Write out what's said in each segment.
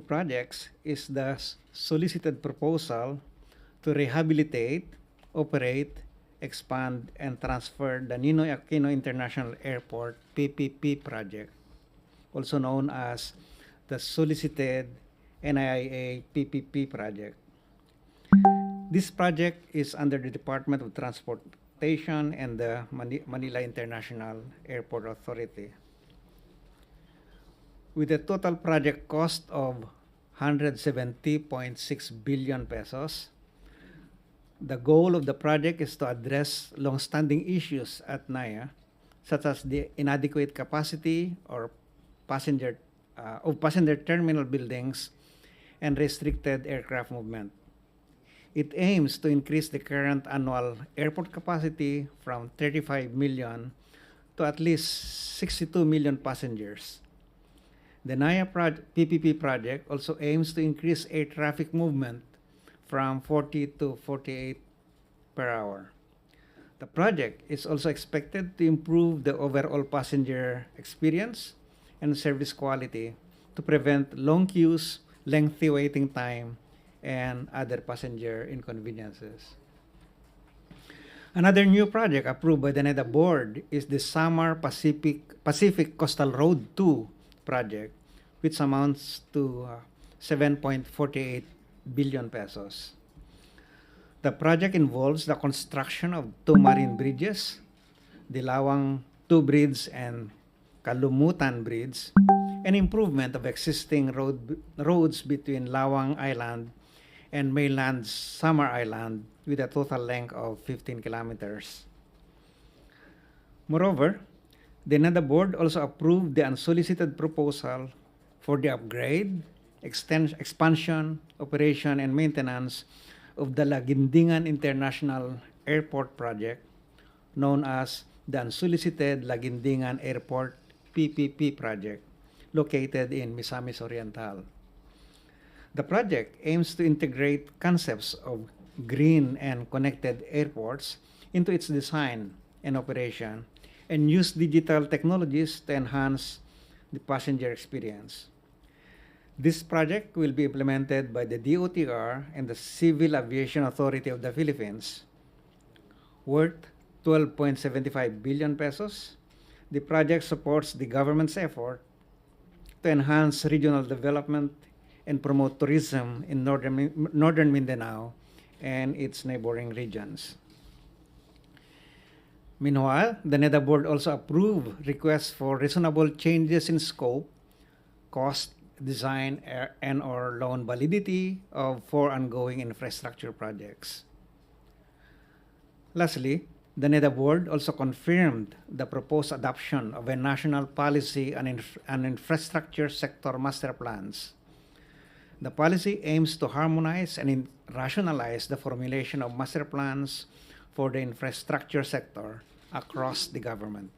projects is the solicited proposal to rehabilitate, operate, expand, and transfer the Ninoy Aquino International Airport PPP project, also known as the solicited NIA PPP project. This project is under the Department of Transportation and the Manila International Airport Authority. With a total project cost of 170.6 billion pesos, the goal of the project is to address long-standing issues at NAIA, such as the inadequate capacity or passenger terminal buildings and restricted aircraft movement. It aims to increase the current annual airport capacity from 35 million to at least 62 million passengers. The NAIA PPP project also aims to increase air traffic movement from 40 to 48 per hour. The project is also expected to improve the overall passenger experience and service quality to prevent long queues, lengthy waiting time, and other passenger inconveniences. Another new project approved by the NEDA board is the Samar Pacific Coastal Road 2 project, which amounts to 7.48 billion pesos. The project involves the construction of 2 marine bridges, the Lawang 2 Bridge and Kalumutan Bridge, and improvement of existing roads between Lawang Island and mainland Samar Island with a total length of 15 kilometers. Moreover, the NEDA board also approved the unsolicited proposal for the upgrade, expansion, operation, and maintenance of the Laguindingan International Airport project, known as the unsolicited Laguindingan Airport PPP project, located in Misamis Oriental. The project aims to integrate concepts of green and connected airports into its design and operation, and use digital technologies to enhance the passenger experience. This project will be implemented by the DOTR and the Civil Aviation Authority of the Philippines, worth 12.75 billion pesos. The project supports the government's effort to enhance regional development and promote tourism in northern Mindanao and its neighboring regions. Meanwhile, the NEDA board also approved requests for reasonable changes in scope, cost, design, and/or loan validity of 4 ongoing infrastructure projects. Lastly, the NEDA board also confirmed the proposed adoption of a national policy on infrastructure sector master plans. The policy aims to harmonize and rationalize the formulation of master plans for the infrastructure sector across the government.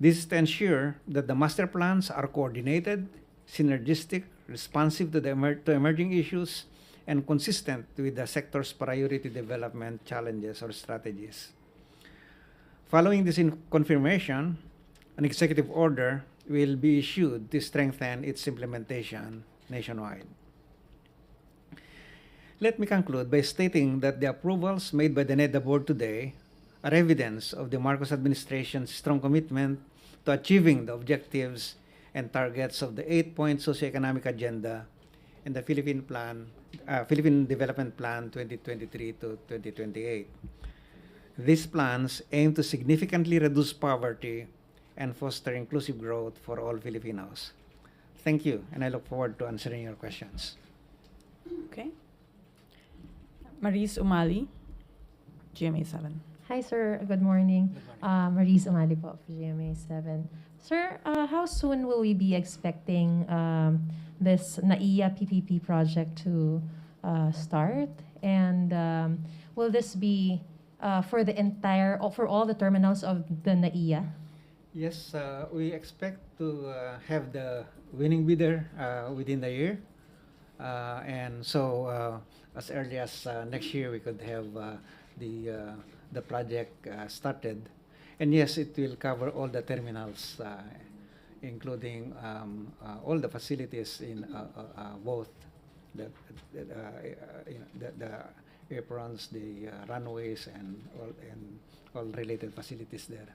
This is to ensure that the master plans are coordinated, synergistic, responsive to emerging issues, and consistent with the sector's priority development challenges or strategies. Following this confirmation, an executive order will be issued to strengthen its implementation nationwide. Let me conclude by stating that the approvals made by the NEDA board today are evidence of the Marcos administration's strong commitment to achieving the objectives and targets of the 8-point socioeconomic agenda and the Philippine Development Plan 2023 to 2028. These plans aim to significantly reduce poverty and foster inclusive growth for all Filipinos. Thank you, and I look forward to answering your questions. Okay. Maris Umali, GMA 7. Hi, sir. Good morning. Maris Umali po of GMA 7. Sir, how soon will we be expecting this NAIA PPP project to start? And will this be for the entire, or for all the terminals of the NAIA? Yes, we expect to have the winning bidder within the year. And so as early as next year, we could have the project started. And yes, it will cover all the terminals including all the facilities in both the, the aprons, the runways, and all related facilities there.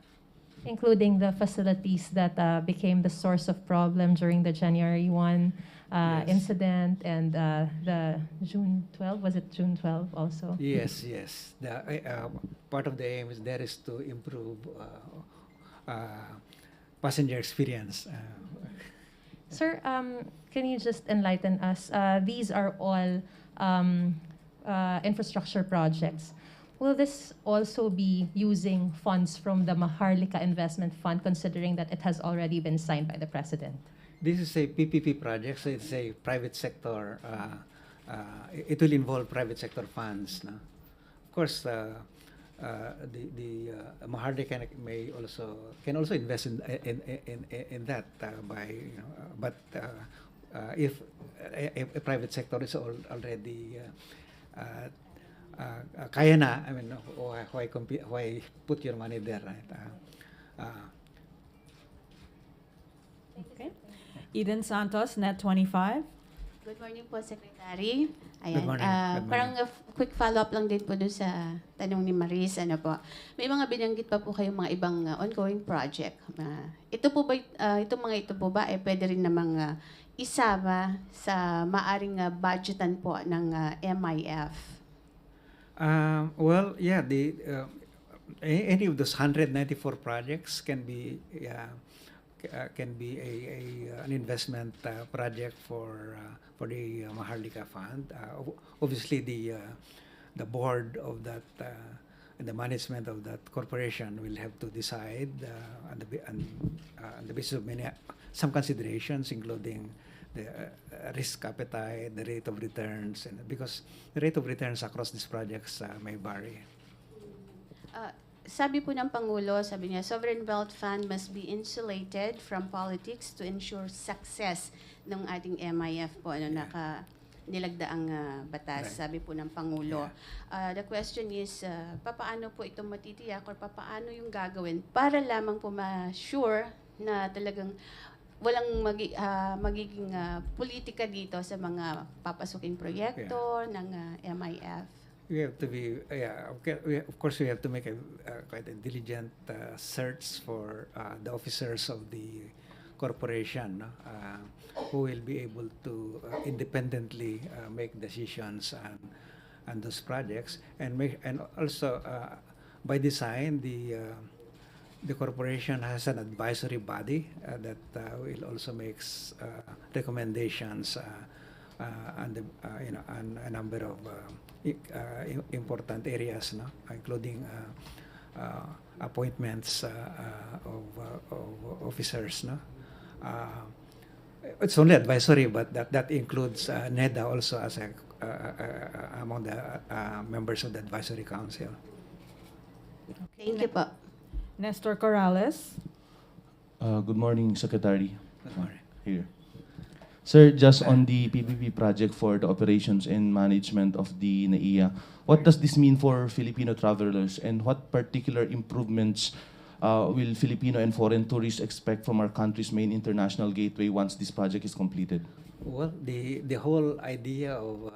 Including the facilities that became the source of problem during the January 1 Yes. incident and the June 12, was it June 12 also? Yes, yes. Part of the aim is to improve passenger experience. Sir, can you just enlighten us? These are all infrastructure projects. Will this also be using funds from the Maharlika Investment Fund, considering that it has already been signed by the President? This is a PPP project, so it's a private sector. It will involve private sector funds. No? Of course, the Maharlika can also invest in that by but if a private sector is already kaya na, I mean, why put your money there, right? Okay. Eden Santos, Net 25. Good morning po, Secretary. Good Ayan. morning. Good morning. Parang quick follow-up lang din po doon sa tanong ni Maris. Ano po, may mga binanggit pa po kayong mga ibang ongoing project. Ito po ba, ito po ba pwede rin namang isama sa maaring budgetan po ng MIF? Well, yeah, any of those 194 projects can be an investment project for the Maharlika Fund. Obviously, the board of that and the management of that corporation will have to decide on the basis of some considerations, including the risk appetite, the rate of returns, and because the rate of returns across these projects may vary. Sabi po ng Pangulo, sabi niya, Sovereign Wealth Fund must be insulated from politics to ensure success ng ating MIF po, nilagdaang batas, Right. sabi po ng Pangulo. The question is, papaano po ito matitiyak or papaano yung gagawin para lamang po ma-sure na talagang walang magiging politika dito sa mga papasuking proyekto ng MIF? We have to be, of course, we have to make quite a diligent search for the officers of the corporation, no? Who will be able to independently make decisions on those projects, and also by design the corporation has an advisory body that will also make recommendations on a number of important areas, no? Including appointments of officers. No? It's only advisory, but that includes NEDA also as among the members of the advisory council. Thank you po. Nestor Corrales. Good morning, Secretary. Good morning. Here. Sir, just on the PPP project for the operations and management of the NEDA, what does this mean for Filipino travelers, and what particular improvements will Filipino and foreign tourists expect from our country's main international gateway once this project is completed? Well, the whole idea of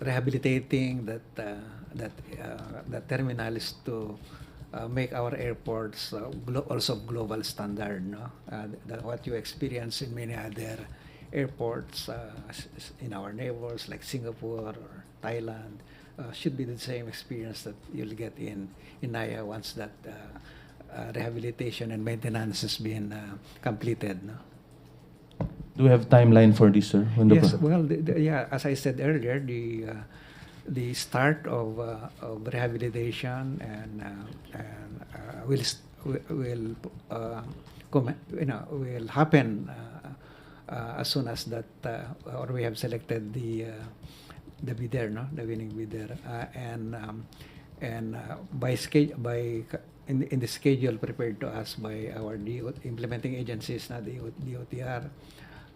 rehabilitating that terminal is to make our airports also global standard. No, what you experience in many other airports in our neighbors like Singapore or Thailand should be the same experience that you'll get in Naya once that rehabilitation and maintenance has been completed. No? Do we have timeline for this, sir? When Yes, well, as I said earlier, the start of rehabilitation and will happen as soon as that, or we have selected the bidder, no, the winning bidder, and in the schedule prepared to us by our implementing agencies, the DOTR.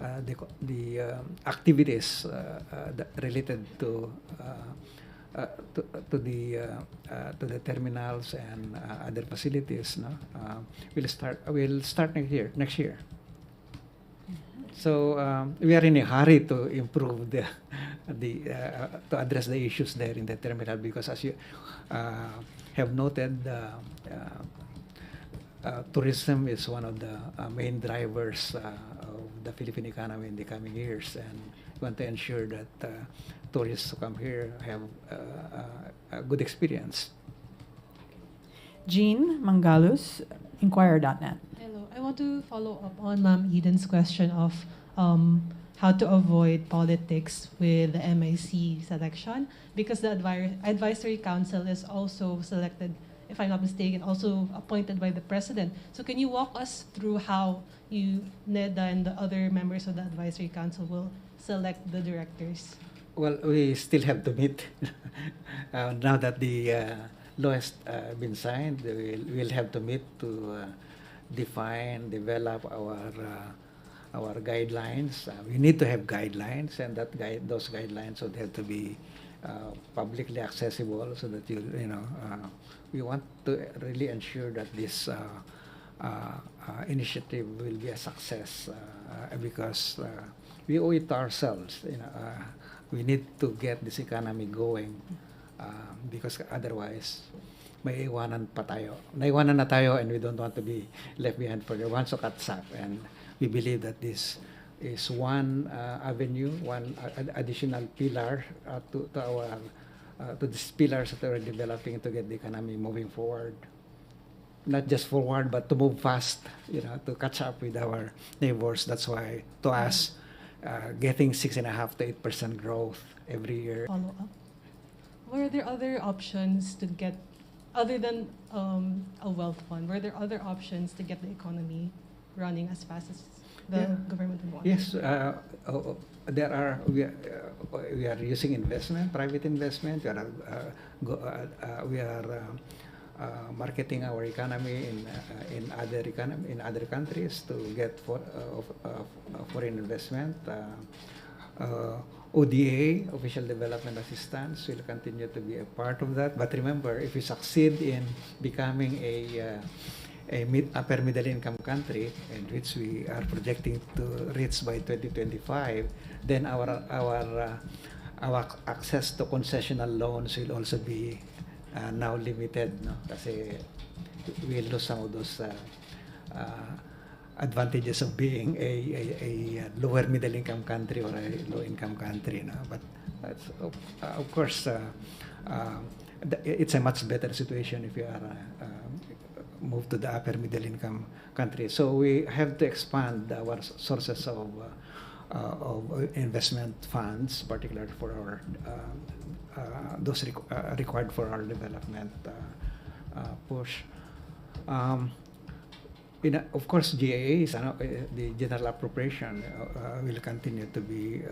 The activities related to to, to the to the terminals and other facilities. No, we'll start next year. Next year. So we are in a hurry to improve the to address the issues there in the terminal, because as you have noted, tourism is one of the main drivers of the Philippine economy in the coming years, and we want to ensure that tourists who come here have a good experience. Jean Mangalus, Inquirer.net. Hello. I want to follow up on Ma'am Eden's question of how to avoid politics with the MIC selection, because the advisory council is also selected, if I'm not mistaken, also appointed by the president. So can you walk us through how NEDA and the other members of the advisory council will select the directors? Well, we still have to meet. Now that the law has been signed, we'll have to meet to define, develop our guidelines. We need to have guidelines, and those guidelines would have to be publicly accessible, so that we want to really ensure that this initiative will be a success, because we owe it to ourselves. We need to get this economy going, because otherwise may iwanan pa tayo. Naiwanan na tayo, and we don't want to be left behind for the ones who cuts up. And we believe that this is one avenue, one additional pillar to these pillars that we're developing to get the economy moving forward. Not just forward, but to move fast, to catch up with our neighbors. That's why, to us, getting 6.5% to 8% growth every year. Follow up. Were there other options to get, other than a wealth fund, were there other options to get the economy running as fast as the government would want? Yes, there are. We are using investment, private investment. We are marketing our economy in other countries to get foreign investment. ODA, Official Development Assistance, will continue to be a part of that. But remember, if we succeed in becoming a upper middle income country, and which we are projecting to reach by 2025, then our access to concessional loans will also be now limited, no? Kasi we'll lose some of those advantages of being a lower middle income country or a low income country, no? But of course, it's a much better situation if you are move to the upper middle income country. So we have to expand our sources of investment funds, particularly for our those required for our development push. Of course, GAA is the general appropriation will continue to be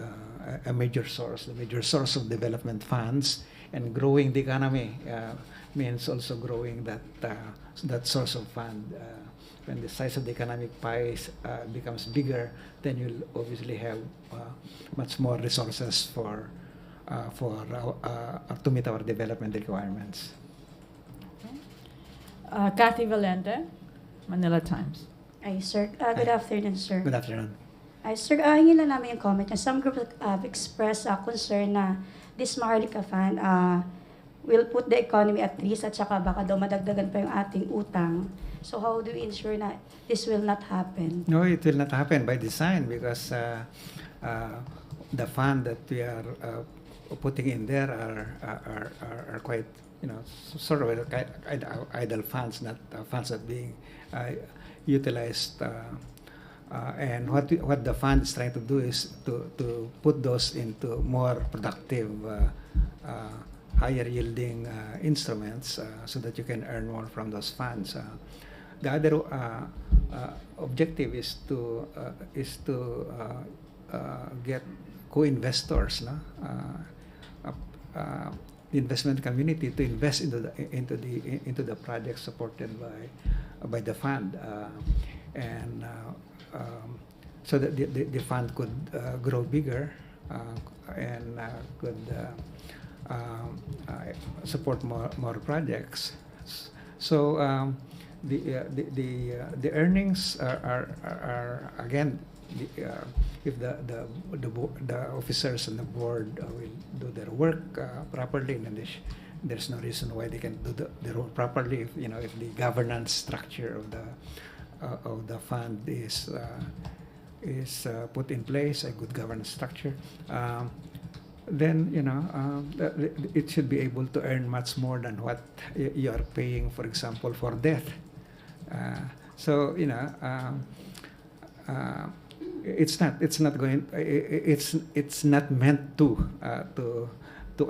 a major source, the major source of development funds, and growing the economy means also growing that source of fund. When the size of the economic pie becomes bigger, then you'll obviously have much more resources for to meet our development requirements. Kathy Valente, Manila Times. Ay, sir. Good afternoon, sir. Good afternoon. Ay, sir, hingin lang namin yung comment. Some groups have expressed concern na this Maharlika Fund will put the economy at risk, at saka baka daw madagdagan pa yung ating utang. So how do we ensure na this will not happen? No, it will not happen by design, because the fund that we are putting in there are quite, sort of idle funds, not funds that being utilized. And what the fund is trying to do is to put those into more productive, higher yielding instruments, so that you can earn more from those funds. The other objective is to get co-investors, the investment community to invest into the projects supported by the fund, and so that the fund could grow bigger and could support more projects. So the earnings are again, if the officers and the board will do their work properly, then there's no reason why they can do their work properly. If the governance structure of the fund is put in place, a good governance structure, then it should be able to earn much more than what you are paying, for example, for death. So it's not meant to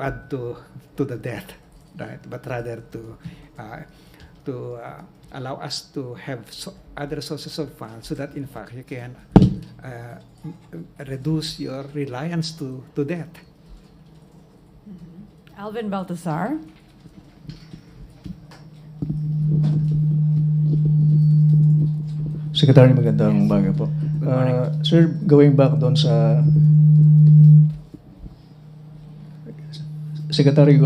add to the debt, right? But rather to allow us to have other sources of funds, so that in fact you can reduce your reliance to debt. Alvin Baltasar. Secretary, magandang umaga po. Sir, going back doon sa Secretary,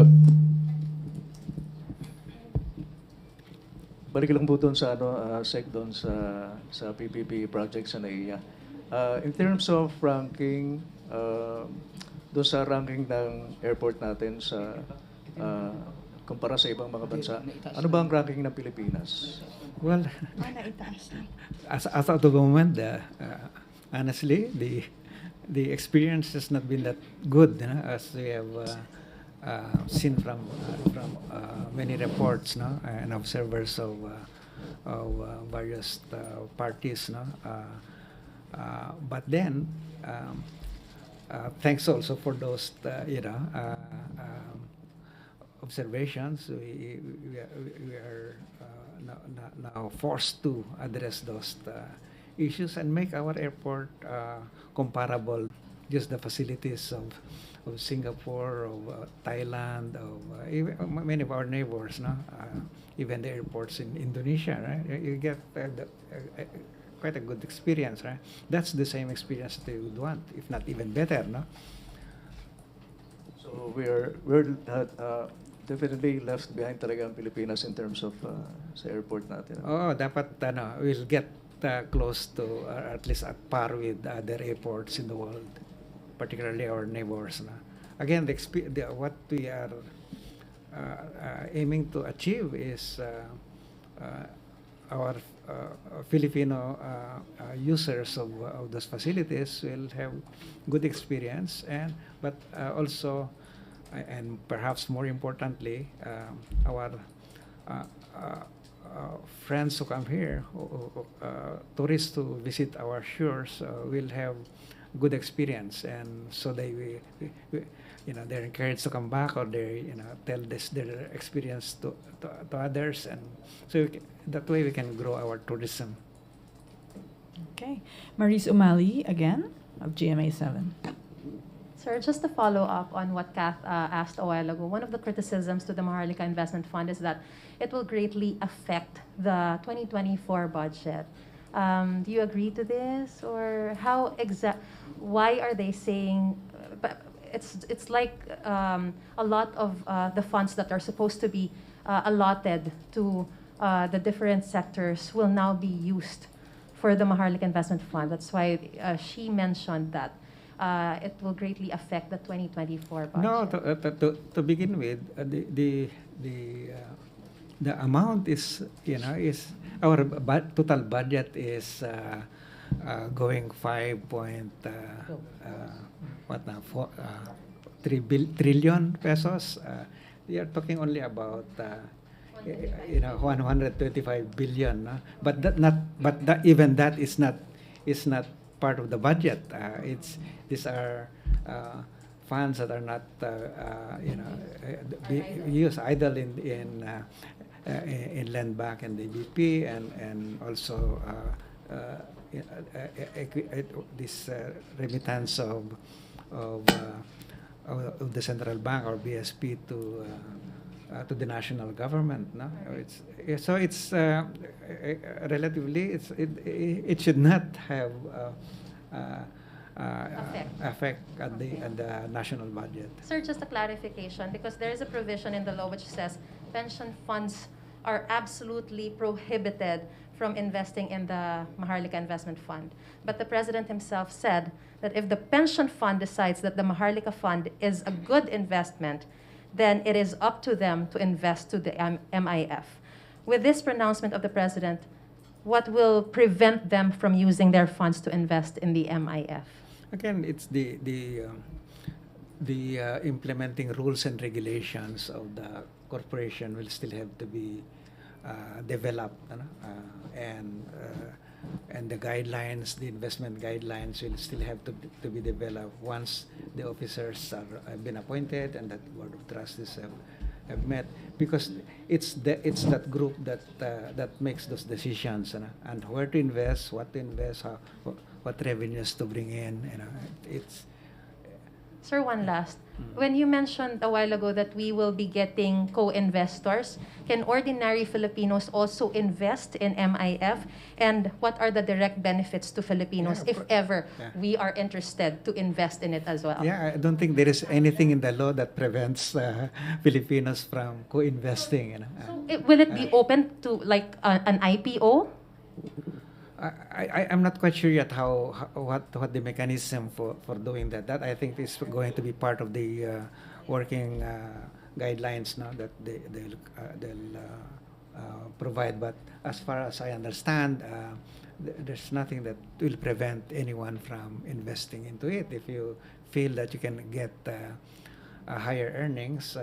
balik lang po doon sa sec doon sa PPP project sa NAIA. In terms of ranking, doon sa ranking ng airport natin sa kumpara sa ibang mga bansa, ano ba ang ranking ng Pilipinas? Well, as of the moment, honestly, the experience has not been that good, as we have seen from many reports, and observers of various parties, but then, thanks also for those, observations, we are now forced to address those issues and make our airport comparable, just the facilities of Singapore, of Thailand, of even many of our neighbors, even the airports in Indonesia, right? You get quite a good experience, right? That's the same experience they would want, if not even better, no? So we're definitely left behind talaga ang Pilipinas in terms of sa airport natin. Oh, dapat we'll get close to, or at least at par with other airports in the world, particularly our neighbors. Again, what we are aiming to achieve is our Filipino users of those facilities will have good experience, but also, and perhaps more importantly, our friends who come here, tourists who visit our shores, will have good experience, and so they're encouraged to come back, or they tell their experience to others, and so that way we can grow our tourism. Okay. Maurice Umali again of GMA 7. Sir, just to follow up on what Kath asked a while ago, one of the criticisms to the Maharlika Investment Fund is that it will greatly affect the 2024 budget. Do you agree to this, or why are they saying? But it's like a lot of the funds that are supposed to be allotted to the different sectors will now be used for the Maharlika Investment Fund. That's why she mentioned that. It will greatly affect the 2024 budget. No, to begin with, the amount is our total budget is going 3 trillion pesos. We are talking only about 125 billion, but even that is not part of the budget. These are funds that are not used either in land bank and the BP, and also this remittance of the central bank or BSP to the national government. No, it's relatively it should not have affect at the national budget. Sir, just a clarification, because there is a provision in the law which says pension funds are absolutely prohibited from investing in the Maharlika Investment Fund. But the President himself said that if the pension fund decides that the Maharlika Fund is a good investment, then it is up to them to invest to the MIF. With this pronouncement of the President, what will prevent them from using their funds to invest in the MIF? Again, it's the implementing rules and regulations of the corporation will still have to be developed, and the guidelines, the investment guidelines, will still have to be developed once the officers have been appointed and that board of trustees have met, because it's that group that makes those decisions, and where to invest, what to invest, what revenues to bring in. It's. Sir, one last. When you mentioned a while ago that we will be getting co-investors, can ordinary Filipinos also invest in MIF? And what are the direct benefits to Filipinos if ever we are interested to invest in it as well? Yeah, I don't think there is anything in the law that prevents Filipinos from co-investing. So will it be open to like an IPO? I'm not quite sure yet what the mechanism for doing that. That I think is going to be part of the working guidelines now that they'll provide. But as far as I understand, there's nothing that will prevent anyone from investing into it if you feel that you can get higher earnings.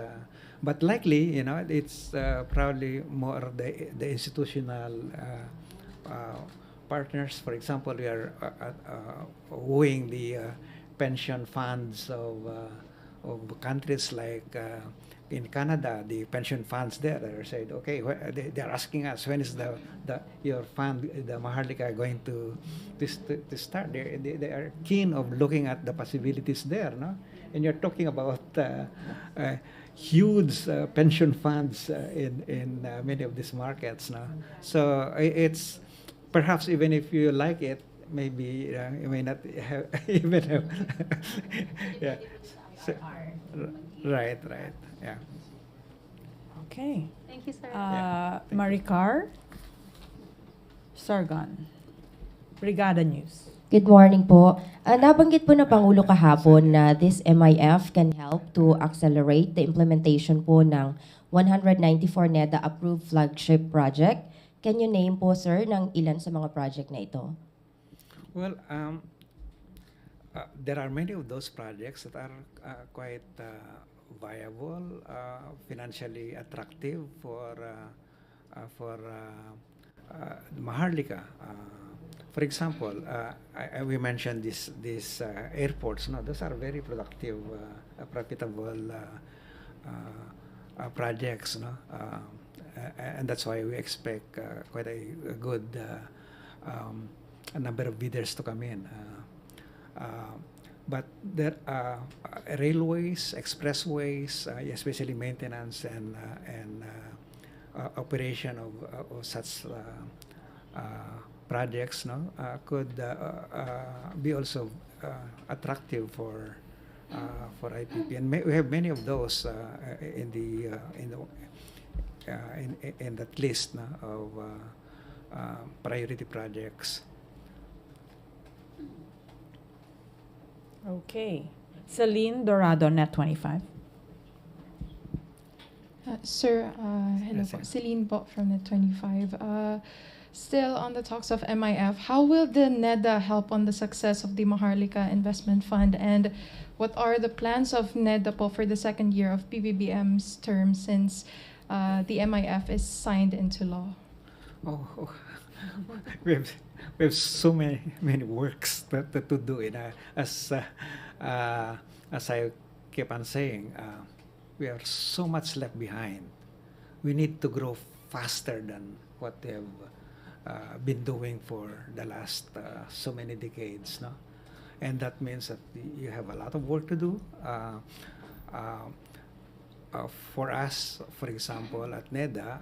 But likely, it's probably more the institutional partners. For example, we are wooing the pension funds of countries like in Canada. The pension funds there are said, okay, they are asking us, when is your fund, the Maharlika, going to start? They are keen of looking at the possibilities there, no? And you're talking about huge pension funds in many of these markets, no? So it's. Perhaps even if you like it, maybe you may not have even have. Yeah. So, right. Yeah. Okay. Thank you, sir. Maricar Sargon, Brigada News. Good morning po. Nabanggit po na Pangulo kahapon na this MIF can help to accelerate the implementation po ng 194 NEDA approved flagship project. Can you name po, sir, ng ilan sa mga project na ito? Well, there are many of those projects that are quite viable, financially attractive for Maharlika. For example, we mentioned these airports. No, those are very productive, profitable projects. No. And that's why we expect quite a good a number of bidders to come in. But there are railways, expressways, especially maintenance and operation of such projects, no, could be also attractive for IPP, and we have many of those in that list, no, of priority projects. Okay. Celine Dorado, Net 25. Sir, hello Yes, po. sir. Celine po from Net25. Still on the talks of MIF, how will the NEDA help on the success of the Maharlika Investment Fund? And what are the plans of NEDA po for the second year of PBBM's term since the MIF is signed into law? Oh. we have so many works to do. As I keep on saying, we are so much left behind. We need to grow faster than what they have been doing for the last so many decades, no? And that means that you have a lot of work to do. For us, for example, at NEDA,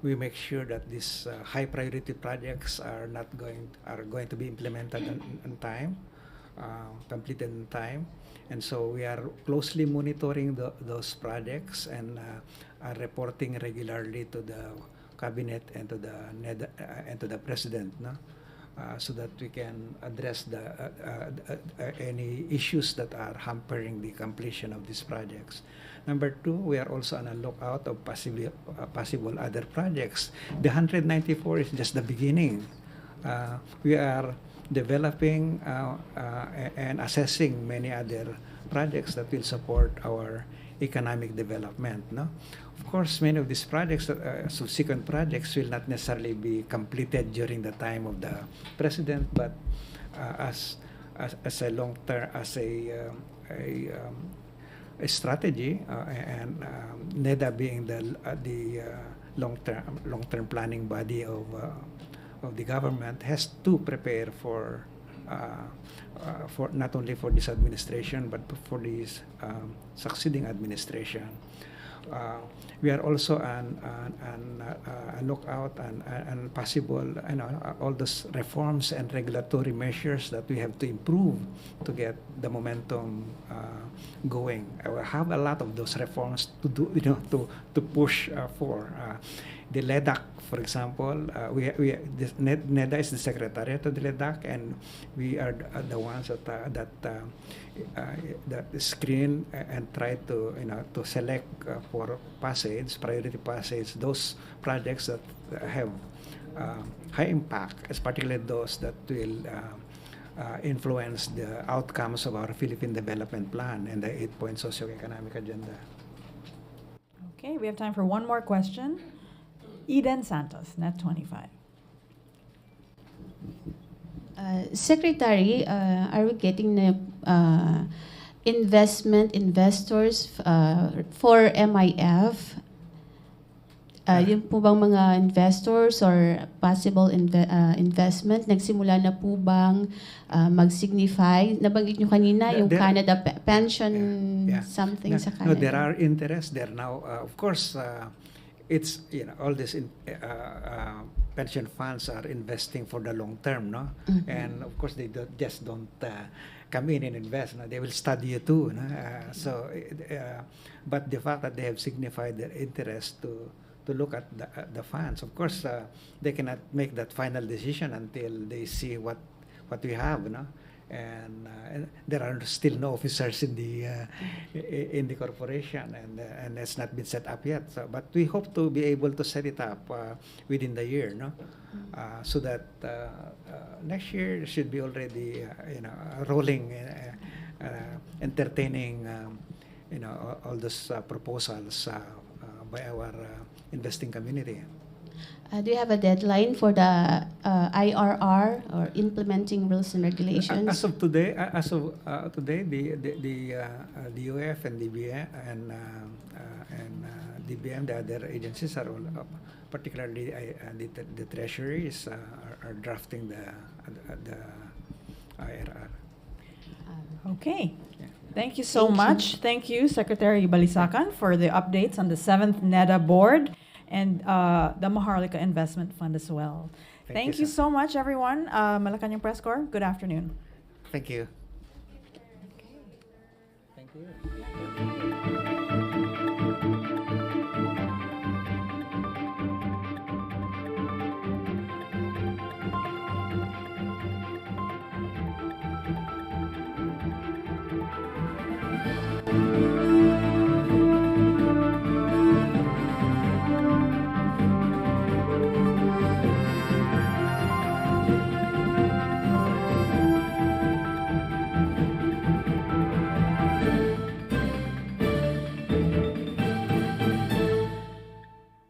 we make sure that these high priority projects are going to be implemented on time. completed in time. And so we are closely monitoring those projects and are reporting regularly to the cabinet and to the NEDA, and to the president, no? So that we can address any issues that are hampering the completion of these projects. Number two, we are also on a lookout of possible other projects. The 194 is just the beginning. We are developing and assessing many other projects that will support our economic development. No? Of course, many of these projects, subsequent projects, will not necessarily be completed during the time of the president, but as a long term, as a strategy, and NEDA being the long-term planning body of the government, has to prepare for not only for this administration but for this succeeding administration. We are also on a lookout and possible, all those reforms and regulatory measures that we have to improve to get the momentum going. We have a lot of those reforms to do, to push for. The LEDAC, for example, NEDA is the secretariat of the LEDAC, and we are the ones that screen and try to to select for passage, priority passage, those projects that have high impact, particularly those that will influence the outcomes of our Philippine Development Plan and the 8-point socioeconomic agenda. Okay, we have time for one more question. Eden Santos, Net 25. Secretary, are we getting investors for MIF? Yung po bang mga investors or possible investment, nagsimula na po bang mag-signify? Nabanggit nyo kanina yung Canada pension something sa Canada. No, there are interests there now. Of course, it's all these pension funds are investing for the long term, no? Mm-hmm. And of course they just don't come in and invest. No? They will study you too. No? But the fact that they have signified their interest to look at the funds, of course, they cannot make that final decision until they see what we have, no? And there are still no officers in the corporation, and it's not been set up yet. So, but we hope to be able to set it up within the year, no? So that next year should be already rolling, entertaining all those proposals by our investing community. Do you have a deadline for the IRR or implementing rules and regulations? As of today, the UF and DBM and DBM, the other agencies are all up. Particularly, the treasuries are drafting the IRR. Okay. Yeah. Thank you so much. Thank you, Secretary Balisacan, for the updates on the 7th NEDA board and the Maharlika Investment Fund as well. Thank you so much, everyone. Malacanang Press Corps, good afternoon. Thank you. Thank you.